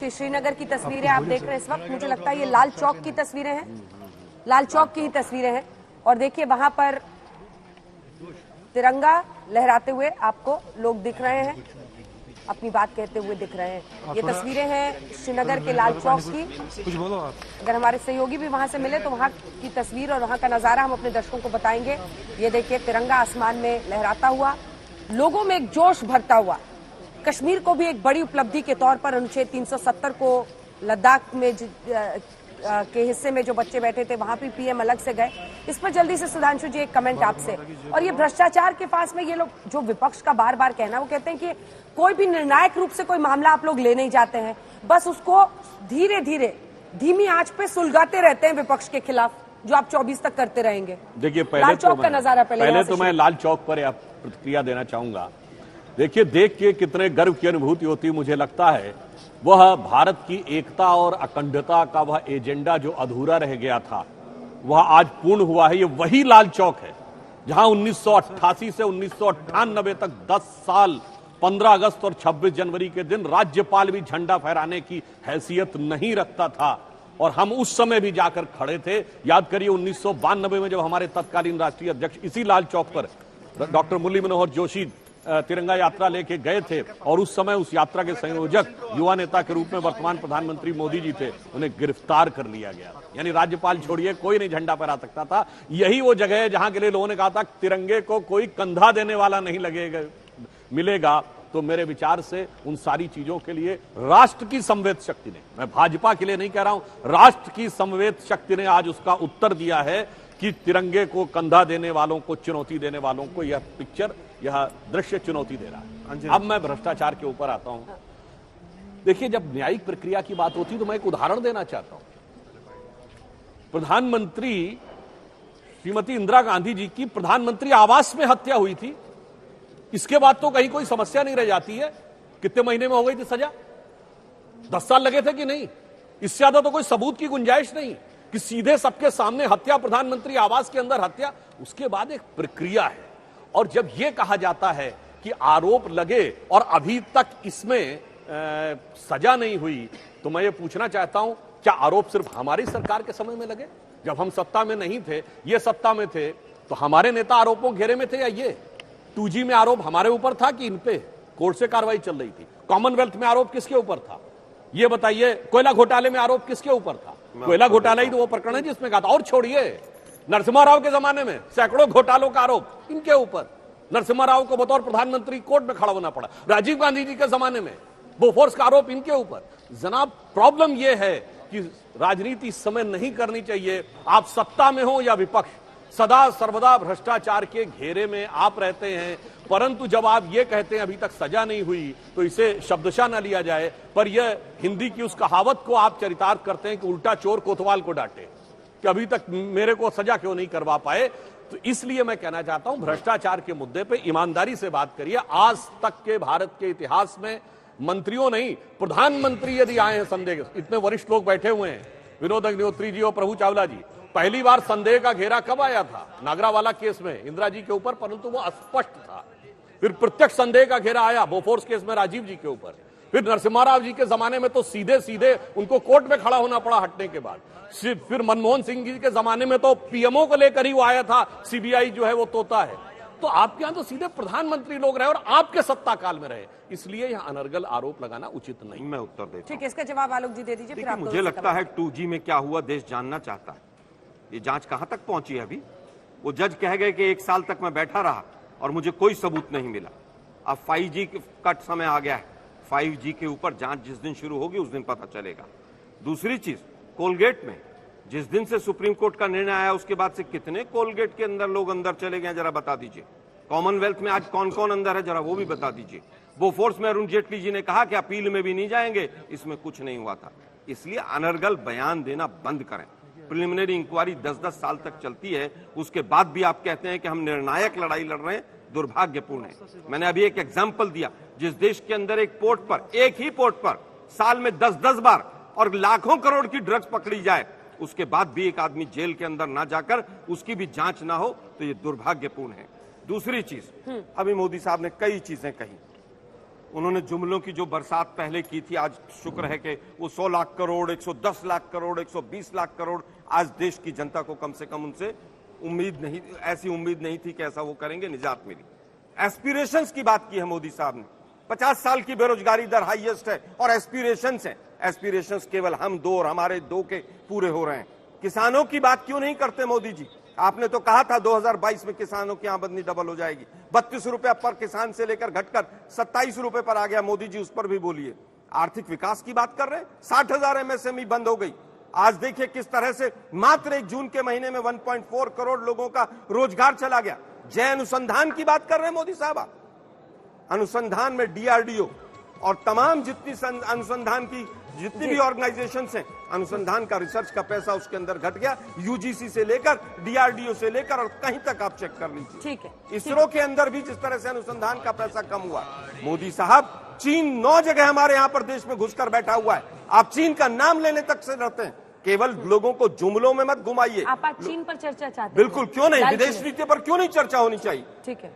श्रीनगर की तस्वीरें आप देख रहे हैं इस वक्त। मुझे लगता है ये लाल चौक की तस्वीरें हैं, लाल चौक की ही तस्वीरें हैं। और देखिए वहां पर तिरंगा लहराते हुए आपको लोग दिख रहे हैं, अपनी बात कहते हुए दिख रहे हैं। ये तस्वीरें हैं श्रीनगर के लाल चौक की। कुछ बोलो आप। अगर हमारे सहयोगी भी वहां से मिले तो वहां की तस्वीर और वहां का नजारा हम अपने दर्शकों को बताएंगे। ये देखिए तिरंगा आसमान में लहराता हुआ, लोगों में एक जोश भरता हुआ। कश्मीर को भी एक बड़ी उपलब्धि के तौर पर अनुच्छेद 370 को लद्दाख में के हिस्से में जो बच्चे बैठे थे वहां भी पीएम अलग से गए। इस पर जल्दी से सुधांशु जी एक कमेंट आपसे। और ये भ्रष्टाचार के पास में ये लोग जो विपक्ष का बार बार कहना, वो कहते हैं कि कोई भी निर्णायक रूप से कोई मामला आप लोग ले नहीं जाते हैं, बस उसको धीरे धीरे धीमी आंच पे सुलगाते रहते हैं विपक्ष के खिलाफ, जो आप 24 तक करते रहेंगे। देखिए लाल चौक का नजारा पहले तो मैं लाल चौक पर प्रतिक्रिया देना चाहूंगा। देखिए, देख के कितने गर्व की अनुभूति होती है। मुझे लगता है वह भारत की एकता और अखंडता का वह एजेंडा जो अधूरा रह गया था वह आज पूर्ण हुआ है। ये वही लाल चौक है जहां 1988 से 1998 तक 10 साल 15 अगस्त और 26 जनवरी के दिन राज्यपाल भी झंडा फहराने की हैसियत नहीं रखता था और हम उस समय भी जाकर खड़े थे। याद करिए 1992 में जब हमारे तत्कालीन राष्ट्रीय अध्यक्ष इसी लाल चौक पर डॉक्टर मुरली मनोहर जोशी तिरंगा यात्रा लेके गए थे और उस समय उस यात्रा के संयोजक युवा नेता के रूप में वर्तमान प्रधानमंत्री मोदी जी थे, उन्हें गिरफ्तार कर लिया गया। यानी राज्यपाल छोड़िए, कोई नहीं झंडा फहरा सकता था। यही वो जगह है जहां के लिए लोगों ने कहा था तिरंगे को कोई कंधा देने वाला नहीं लगेगा मिलेगा। तो मेरे विचार से उन सारी चीजों के लिए राष्ट्र की संवेद शक्ति ने, मैं भाजपा के लिए नहीं कह रहा हूं, राष्ट्र की संवेद शक्ति ने आज उसका उत्तर दिया है कि तिरंगे को कंधा देने वालों को, चुनौती देने वालों को यह पिक्चर, यह दृश्य चुनौती दे रहा है। अब मैं भ्रष्टाचार के ऊपर आता हूं। देखिए, जब न्यायिक प्रक्रिया की बात होती है तो मैं एक उदाहरण देना चाहता हूं। प्रधानमंत्री श्रीमती इंदिरा गांधी जी की प्रधानमंत्री आवास में हत्या हुई थी। इसके बाद तो कहीं कोई समस्या नहीं रह जाती है। कितने महीने में हो गई थी सजा? 10 साल लगे थे कि नहीं? इससे ज्यादा तो कोई सबूत की गुंजाइश नहीं कि सीधे सबके सामने हत्या, प्रधानमंत्री आवास के अंदर हत्या। उसके बाद एक प्रक्रिया है। और जब यह कहा जाता है कि आरोप लगे और अभी तक इसमें सजा नहीं हुई, तो मैं ये पूछना चाहता हूं, क्या आरोप सिर्फ हमारी सरकार के समय में लगे? जब हम सत्ता में नहीं थे, ये सत्ता में थे, तो हमारे नेता आरोपों घेरे में थे? या ये 2G में आरोप हमारे ऊपर था कि इन पे कोर्ट से कार्रवाई चल रही थी? कॉमनवेल्थ में आरोप किसके ऊपर था? ये बताइए। कोयला घोटाले में आरोप किसके ऊपर था? कोयला घोटाला ही तो वो प्रकरण है जिसमें कहा था। और छोड़िए, नरसिम्हा राव के जमाने में सैकड़ों घोटालों का आरोप इनके ऊपर। नरसिम्हा राव को बतौर प्रधानमंत्री कोर्ट में खड़ा होना पड़ा। राजीव गांधी जी के जमाने में बोफोर्स का आरोप इनके ऊपर। जनाब, प्रॉब्लम यह है कि राजनीति इस समय नहीं करनी चाहिए। आप सत्ता में हो या विपक्ष, सदा सर्वदा भ्रष्टाचार के घेरे में आप रहते हैं। परंतु जब आप ये कहते हैं अभी तक सजा नहीं हुई, तो इसे शब्दशः न लिया जाए, पर यह हिंदी की उस कहावत को आप चरितार्थ करते हैं कि उल्टा चोर कोतवाल को डांटे, कि अभी तक मेरे को सजा क्यों नहीं करवा पाए। तो इसलिए मैं कहना चाहता हूं, भ्रष्टाचार के मुद्दे पे ईमानदारी से बात करिए। आज तक के भारत के इतिहास में मंत्रियों नहीं, प्रधानमंत्री यदि आए हैं संदेह, इतने वरिष्ठ लोग बैठे हुए हैं, विनोद अग्निहोत्री जी और प्रभु चावला जी, पहली बार संदेह का घेरा कब आया था? नागरावाला केस में इंदिरा जी के ऊपर, परंतु वो अस्पष्ट था। फिर प्रत्यक्ष संदेह का घेरा आया बोफोर्स केस में राजीव जी के ऊपर। फिर नरसिम्हा राव जी के जमाने में तो सीधे सीधे उनको कोर्ट में खड़ा होना पड़ा हटने के बाद। फिर मनमोहन सिंह जी के जमाने में तो पीएमओ को लेकर ही वो आया था, सीबीआई जो है वो तोता है। तो आपके यहां तो सीधे प्रधानमंत्री लोग रहे और आपके सत्ता काल में रहे, इसलिए यह अनर्गल आरोप लगाना उचित नहीं। मैं उत्तर देता हूं। ठीक है, इसका जवाब आलोक जी दे दीजिए। फिर आप मुझे लगता है 2G में क्या हुआ देश जानना चाहता है। ये जांच कहां तक पहुंची है अभी? वो जज कह गए कि 1 साल तक मैं बैठा रहा और मुझे कोई सबूत नहीं मिला। अब 5G का समय आ गया है। 5G के ऊपर जांच जिस दिन शुरू होगी उस दिन पता चलेगा। दूसरी चीज, कोलगेट में जिस दिन से सुप्रीम कोर्ट का निर्णय आया उसके बाद से कितने कोलगेट के अंदर लोग अंदर चले गए, जरा बता दीजिए। कॉमनवेल्थ में आज कौन कौन अंदर है, जरा वो भी बता दीजिए। बोफोर्स में अरुण जेटली जी ने कहा कि अपील में भी नहीं जाएंगे, इसमें कुछ नहीं हुआ था। इसलिए अनर्गल बयान देना बंद करें। प्रिलिमिनरी इंक्वायरी 10-10 साल तक चलती है, उसके बाद भी आप कहते हैं कि हम निर्णायक लड़ाई लड़ रहे हैं, दुर्भाग्यपूर्ण है। मैंने अभी एक एग्जाम्पल दिया, जिस देश के अंदर एक पोर्ट पर, एक ही पोर्ट पर साल में 10-10 बार और लाखों करोड़ की ड्रग्स पकड़ी जाए, उसके बाद भी एक आदमी जेल के अंदर ना जाकर उसकी भी जांच ना हो, तो ये दुर्भाग्यपूर्ण है। दूसरी चीज, अभी मोदी साहब ने कई चीजें कही। उन्होंने जुमलों की जो बरसात पहले की थी, आज शुक्र है कि वो 100 लाख करोड़, 110 लाख करोड़, 120 लाख करोड़, आज देश की जनता को कम से कम उनसे ऐसी उम्मीद नहीं थी कि ऐसा वो करेंगे, निजात मिली। एस्पिरेशंस की बात की है मोदी साहब ने। 50 साल की बेरोजगारी दर हाईएस्ट है और एस्पिरेशंस है। एस्पिरेशंस केवल हम दो और हमारे दो के पूरे हो रहे हैं। किसानों की बात क्यों नहीं करते मोदी जी? आपने तो कहा था 2022 में किसानों की आमदनी डबल हो जाएगी। 32 रुपया पर किसान से लेकर घटकर 27 रुपए पर आ गया। मोदी जी उस पर भी बोलिए। आर्थिक विकास की बात कर रहे हैं, 60,000 एमएसएमई बंद हो गई। आज देखिए किस तरह से मात्र 1 जून के महीने में 1.4 करोड़ लोगों का रोजगार चला गया। जय अनुसंधान की बात कर रहे हैं मोदी साहब। अनुसंधान में डीआरडीओ और तमाम जितनी अनुसंधान की जितनी भी ऑर्गेनाइजेशंस हैं, अनुसंधान का रिसर्च का पैसा उसके अंदर घट गया। यूजीसी से लेकर डीआरडीओ से लेकर और कहीं तक आप चेक कर लीजिए। ठीक है। इसरो के अंदर भी जिस तरह से अनुसंधान का पैसा कम हुआ। मोदी साहब, चीन 9 जगह हमारे यहां पर देश में घुसकर बैठा हुआ है। आप चीन का नाम लेने तक से डरते हैं। केवल लोगों को जुमलों में मत घुमाइए। आप आज चीन पर चर्चा चाहते हैं? बिल्कुल, क्यों नहीं? विदेश नीति पर क्यों नहीं चर्चा होनी चाहिए? ठीक है।